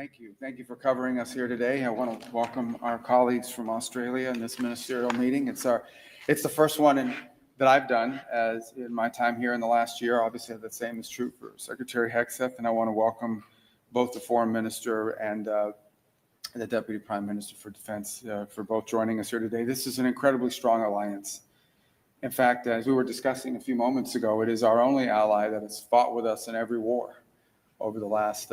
thank you. Thank you for covering us here today. I want to welcome our colleagues from Australia in this ministerial meeting. It's the first one that I've done as in my time here in the last year. Obviously, the same is true for Secretary Hegseth, and I want to welcome both the Foreign Minister and the Deputy Prime Minister for Defense for both joining us here today. This is an incredibly strong alliance. In fact, as we were discussing a few moments ago, it is our only ally that has fought with us in every war over the last,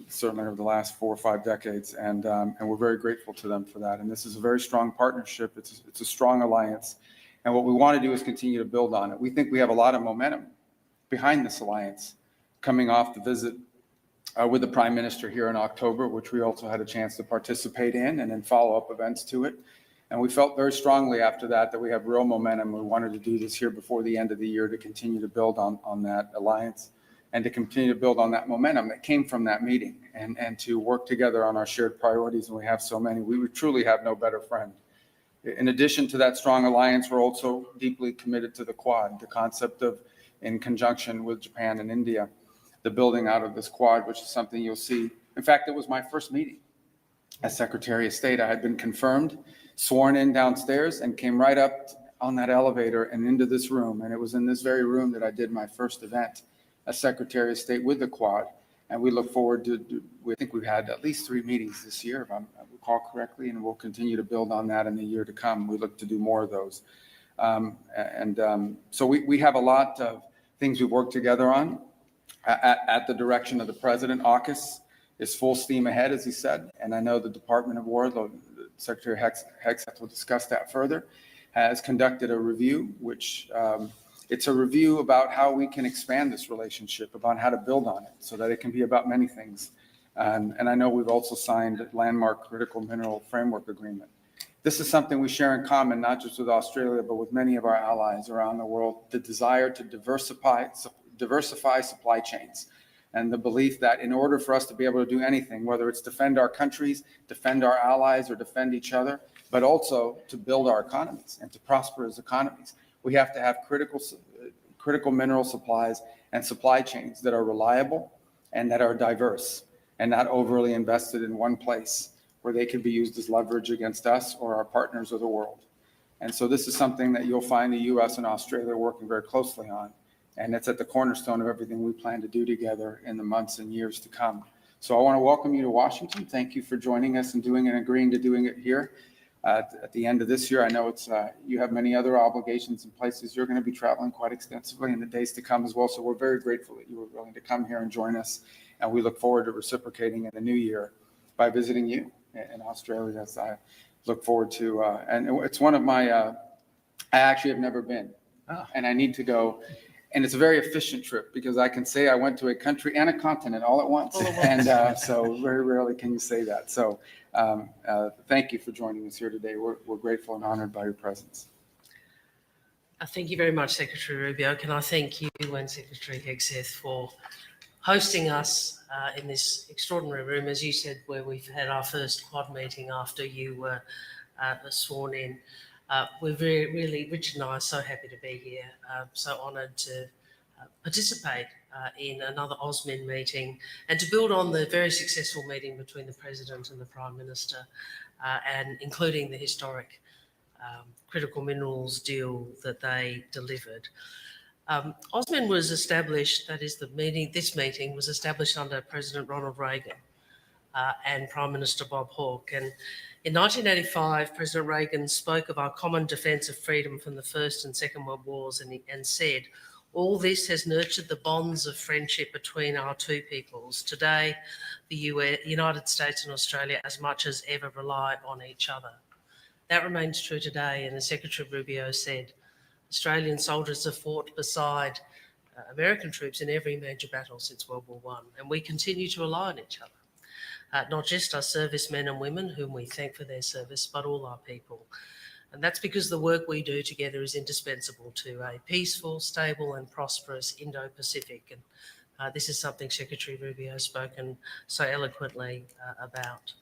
certainly over the last 4 or 5 decades, and we're very grateful to them for that. And this is a very strong partnership. It's a strong alliance, and what we want to do is continue to build on it. We think we have a lot of momentum behind this alliance, coming off the visit with the Prime Minister here in October, which we also had a chance to participate in, and in follow-up events to it. And we felt very strongly after that we have real momentum. We wanted to do this here before the end of the year to continue to build on that alliance, and to continue to build on that momentum that came from that meeting, and to work together on our shared priorities. And we have so many. We would truly have no better friend. In addition to that strong alliance, we're also deeply committed to the Quad, the concept of, in conjunction with Japan and India, the building out of this Quad, which is something you'll see. In fact, it was my first meeting as Secretary of State. I had been confirmed, sworn in downstairs, and came right up on that elevator and into this room. And it was in this very room that I did my first event as Secretary of State with the Quad. And we look forward to, we think we've had at least 3 meetings this year, if I recall correctly, and we'll continue to build on that in the year to come. We look to do more of those. So we have a lot of things we've worked together on at the direction of the President. AUKUS is full steam ahead, as he said, and I know the Department of War, the Secretary Hegseth will discuss that further, has conducted a review, which it's a review about how we can expand this relationship, about how to build on it so that it can be about many things. And I know we've also signed a landmark critical mineral framework agreement. This is something we share in common, not just with Australia, but with many of our allies around the world, the desire to diversify supply chains, and the belief that in order for us to be able to do anything, whether it's defend our countries, defend our allies, or defend each other, but also to build our economies and to prosper as economies, we have to have critical mineral supplies and supply chains that are reliable and that are diverse and not overly invested in one place where they can be used as leverage against us or our partners or the world. And so this is something that you'll find the U.S. and Australia working very closely on. And it's at the cornerstone of everything we plan to do together in the months and years to come. So I want to welcome you to Washington. Thank you for joining us and agreeing to doing it here. At the end of this year, I know you have many other obligations and places. You're going to be traveling quite extensively in the days to come as well. So we're very grateful that you were willing to come here and join us. And we look forward to reciprocating in the new year by visiting you in Australia, as I look forward to. And it's one of my, I actually have never been, and I need to go. And it's a very efficient trip because I can say I went to a country and a continent all at once. And so very rarely can you say that. So thank you for joining us here today. We're grateful and honored by your presence. Thank you very much, Secretary Rubio. Can I thank you and Secretary Hegseth for hosting us in this extraordinary room, as you said, where we've had our first Quad meeting after you were sworn in. We're really, Rich and I are so happy to be here, so honoured to participate in another AUSMIN meeting and to build on the very successful meeting between the President and the Prime Minister, and including the historic critical minerals deal that they delivered. AUSMIN was established, that is this meeting was established under President Ronald Reagan and Prime Minister Bob Hawke. And in 1985, President Reagan spoke of our common defence of freedom from the First and Second World Wars and said, all this has nurtured the bonds of friendship between our two peoples. Today, the United States and Australia as much as ever rely on each other. That remains true today, and as Secretary Rubio said, Australian soldiers have fought beside American troops in every major battle since World War I, and we continue to rely on each other. Not just our servicemen and women, whom we thank for their service, but all our people. And that's because the work we do together is indispensable to a peaceful, stable and prosperous Indo-Pacific. And this is something Secretary Rubio has spoken so eloquently about.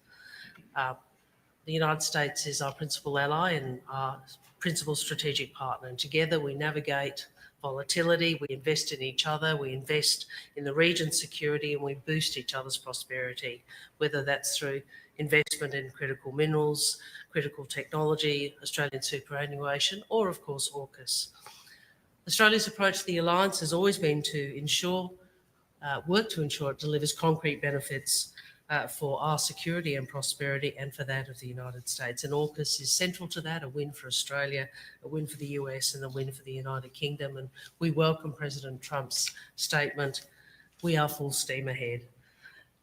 The United States is our principal ally and our principal strategic partner, and together we navigate volatility, we invest in each other, we invest in the region's security, and we boost each other's prosperity, whether that's through investment in critical minerals, critical technology, Australian superannuation, or of course AUKUS. Australia's approach to the alliance has always been to work to ensure it delivers concrete benefits for our security and prosperity and for that of the United States. And AUKUS is central to that, a win for Australia, a win for the US, and a win for the United Kingdom. And we welcome President Trump's statement, we are full steam ahead.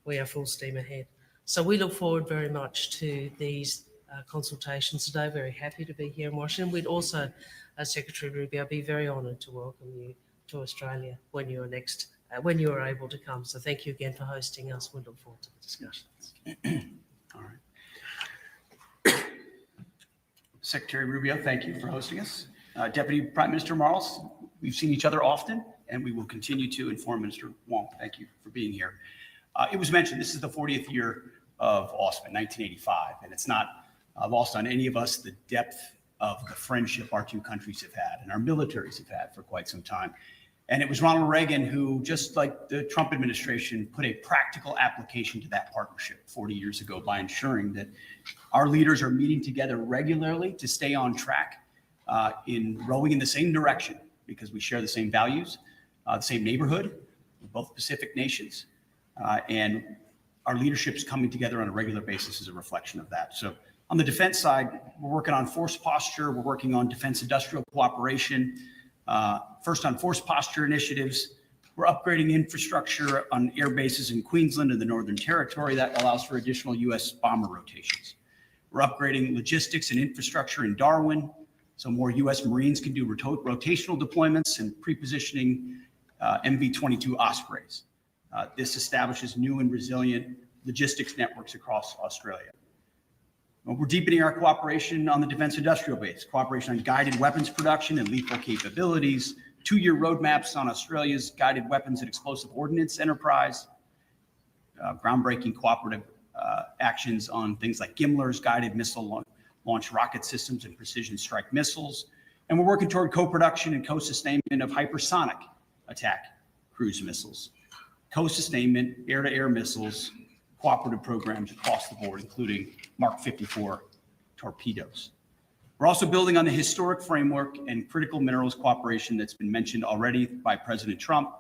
We are full steam ahead. So we look forward very much to these consultations today. Very happy to be here in Washington. We'd also, Secretary Rubio, be very honoured to welcome you to Australia when you are able to come. So thank you again for hosting us. We look forward to the discussions. All right. Secretary Rubio, thank you for hosting us. Deputy Prime Minister Marles, we've seen each other often, and we will continue to inform Minister Wong. Thank you for being here. It was mentioned, this is the 40th year of AUSMIN, 1985, and it's not lost on any of us the depth of the friendship our two countries have had and our militaries have had for quite some time. And it was Ronald Reagan who, just like the Trump administration, put a practical application to that partnership 40 years ago by ensuring that our leaders are meeting together regularly to stay on track in rowing in the same direction, because we share the same values, the same neighborhood, both Pacific nations, and our leadership's coming together on a regular basis is a reflection of that. So on the defense side, we're working on force posture, we're working on defense industrial cooperation. First on force posture initiatives, we're upgrading infrastructure on air bases in Queensland and the Northern Territory that allows for additional U.S. bomber rotations. We're upgrading logistics and infrastructure in Darwin, so more U.S. Marines can do rotational deployments and pre-positioning MV-22 Ospreys. This establishes new and resilient logistics networks across Australia. We're deepening our cooperation on the defense industrial base, cooperation on guided weapons production and lethal capabilities, 2-year roadmaps on Australia's guided weapons and explosive ordnance enterprise, groundbreaking cooperative actions on things like GMLRS, guided missile launch rocket systems and precision strike missiles. And we're working toward co-production and co-sustainment of hypersonic attack cruise missiles, co-sustainment, air-to-air missiles, cooperative programs across the board, including Mark 54 torpedoes. We're also building on the historic framework and critical minerals cooperation that's been mentioned already by President Trump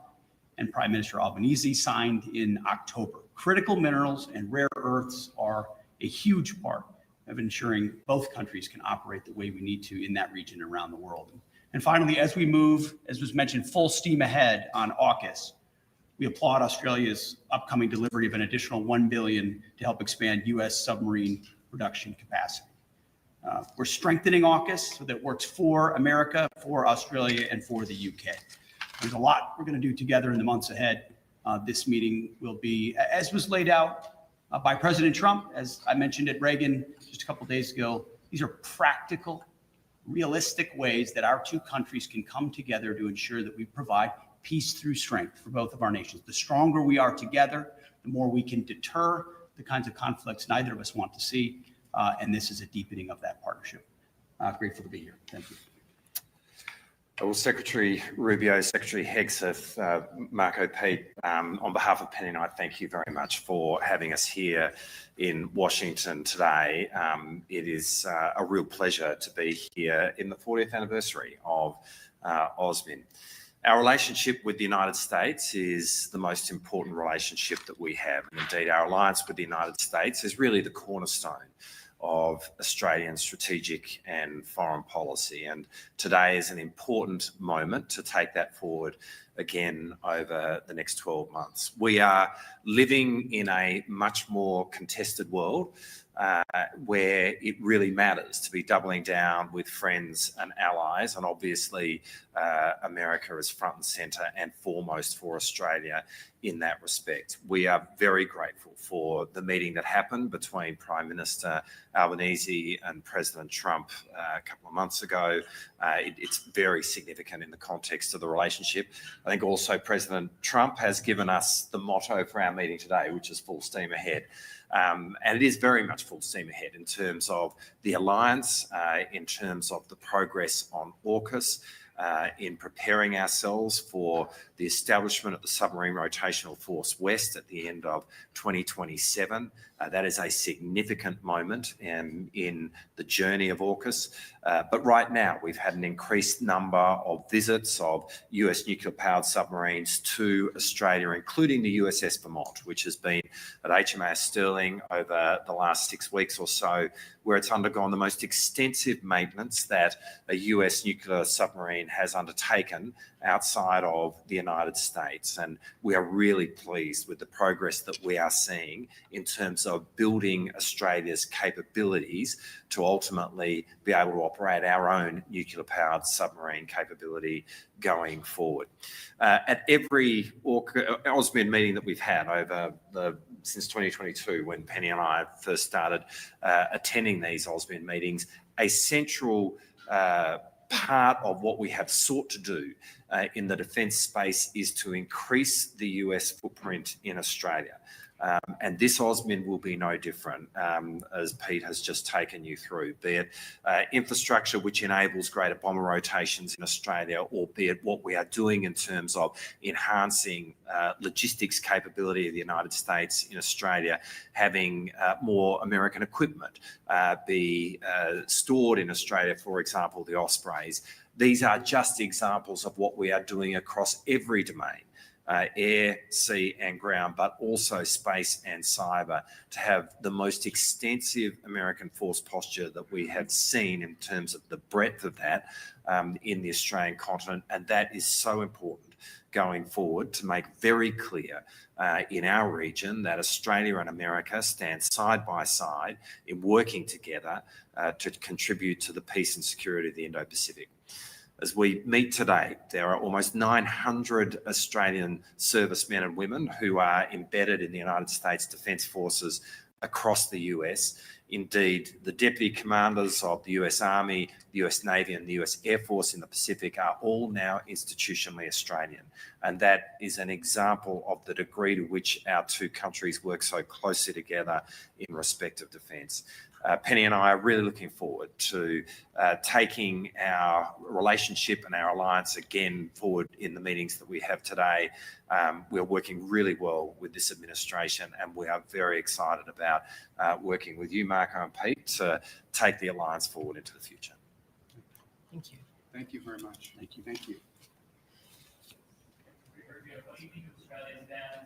and Prime Minister Albanese, signed in October. Critical minerals and rare earths are a huge part of ensuring both countries can operate the way we need to in that region and around the world. And finally, as we move, as was mentioned, full steam ahead on AUKUS, we applaud Australia's upcoming delivery of an additional $1 billion to help expand U.S. submarine production capacity. We're strengthening AUKUS so that it works for America, for Australia, and for the UK. There's a lot we're going to do together in the months ahead. This meeting will be, as was laid out by President Trump, as I mentioned at Reagan just a couple days ago, these are practical, realistic ways that our two countries can come together to ensure that we provide peace through strength for both of our nations. The stronger we are together, the more we can deter the kinds of conflicts neither of us want to see. And this is a deepening of that partnership. Grateful to be here. Thank you. Well, Secretary Rubio, Secretary Hegseth, Marco, Pete, on behalf of Penny and I, thank you very much for having us here in Washington today. It is a real pleasure to be here in the 40th anniversary of AUSMIN. Our relationship with the United States is the most important relationship that we have. And indeed, our alliance with the United States is really the cornerstone of Australian strategic and foreign policy. And today is an important moment to take that forward again over the next 12 months. We are living in a much more contested world where it really matters to be doubling down with friends and allies. And obviously, America is front and centre and foremost for Australia in that respect. We are very grateful for the meeting that happened between Prime Minister Albanese and President Trump a couple of months ago. It's very significant in the context of the relationship. I think also President Trump has given us the motto for our meeting today, which is full steam ahead. And it is very much full steam ahead in terms of the alliance, in terms of the progress on AUKUS. in preparing ourselves for the establishment of the Submarine Rotational Force West at the end of 2027. That is a significant moment in the journey of AUKUS. But right now, we've had an increased number of visits of US nuclear-powered submarines to Australia, including the USS Vermont, which has been at HMAS Stirling over the last 6 weeks or so, where it's undergone the most extensive maintenance that a US nuclear submarine has undertaken outside of the United States. And we are really pleased with the progress that we are seeing in terms of building Australia's capabilities to ultimately be able to operate our own nuclear-powered submarine capability going forward. At every AUSMIN meeting that we've had since 2022, when Penny and I first started attending these AUSMIN meetings, a central part of what we have sought to do in the defence space is to increase the US footprint in Australia. And this AUSMIN will be no different, as Pete has just taken you through, be it infrastructure which enables greater bomber rotations in Australia, or be it what we are doing in terms of enhancing logistics capability of the United States in Australia, having more American equipment be stored in Australia, for example, the Ospreys. These are just examples of what we are doing across every domain. Air, sea and ground, but also space and cyber, to have the most extensive American force posture that we have seen in terms of the breadth of that in the Australian continent. And that is so important going forward, to make very clear in our region that Australia and America stand side by side in working together to contribute to the peace and security of the Indo-Pacific. As we meet today, there are almost 900 Australian servicemen and women who are embedded in the United States Defence Forces across the US. Indeed, the deputy commanders of the US Army, the US Navy and the US Air Force in the Pacific are all now institutionally Australian. And that is an example of the degree to which our two countries work so closely together in respect of defence. Penny and I are really looking forward to taking our relationship and our alliance again forward in the meetings that we have today. We're working really well with this administration, and we are very excited about working with you, Marco and Pete, to take the alliance forward into the future. Thank you. Thank you very much. Thank you. Thank you. Australia's down